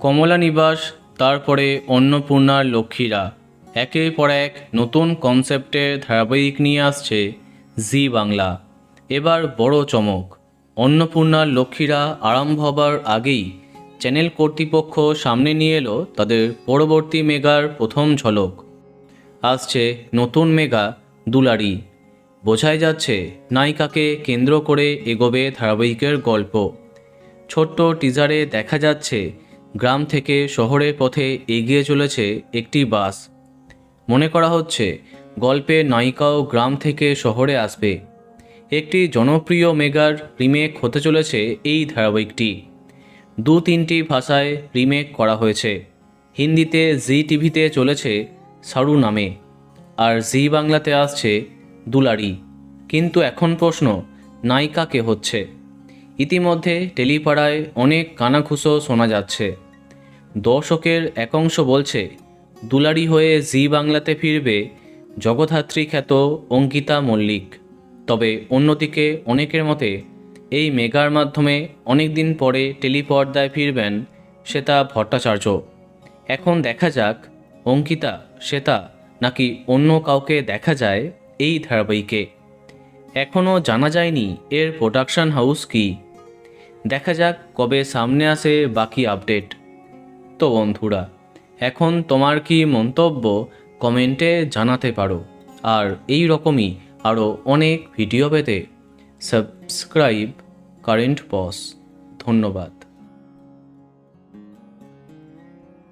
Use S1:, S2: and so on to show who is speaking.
S1: কমলা নিবাস, তারপরে অন্নপূর্ণার লক্ষ্মীরা একের পর এক নতুন কনসেপ্টের ধারাবাহিক নিয়ে আসছে জি বাংলা। এবার বড় চমক, অন্নপূর্ণার লক্ষ্মীরা আরম্ভ হবার আগেই চ্যানেল কর্তৃপক্ষ সামনে নিয়ে এলো তাদের পরবর্তী মেগার প্রথম ঝলক। আসছে নতুন মেগা দুলারি। বোঝাই যাচ্ছে নায়িকাকে কেন্দ্র করে এগোবে ধারাবাহিকের গল্প। ছোট্ট টিজারে দেখা যাচ্ছে গ্রাম থেকে শহরের পথে এগিয়ে চলেছে একটি বাস। মনে করা হচ্ছে গল্পের নায়িকাও গ্রাম থেকে শহরে আসবে। একটি জনপ্রিয় মেগার রিমেক হতে চলেছে এই ধারাবাহিকটি। 2-3টি ভাষায় রিমেক করা হয়েছে। হিন্দিতে জি টিভিতে চলেছে সারু নামে, আর জি বাংলাতে আসছে দুলারি। কিন্তু এখন প্রশ্ন, নায়িকা কে হচ্ছে? ইতিমধ্যে টেলিপাড়ায় অনেক কানাঘুষো শোনা যাচ্ছে। দর্শকের একাংশ বলছে দুলারি হয়ে জি বাংলাতে ফিরবে জগদ্ধাত্রী খ্যাত অঙ্কিতা মল্লিক। তবে অন্যদিকে অনেকের মতে এই মেগার মাধ্যমে অনেক দিন পরে টেলিপর্দায় ফিরবেন শ্বেতা ভট্টাচার্য। এখন দেখা যাক অঙ্কিতা, শ্বেতা নাকি অন্য কাউকে দেখা যায় এই ধারাবাহিকে। এখনও জানা যায়নি এর প্রোডাকশন হাউস কি। দেখা যাক কবে সামনে আসে বাকি আপডেট। তো বন্ধুরা, এখন তোমার কি মন্তব্য কমেন্টে জানাতে পারো। আর এই রকমই আরও অনেক ভিডিও পেতে সাবস্ক্রাইব কারেন্ট বস। ধন্যবাদ।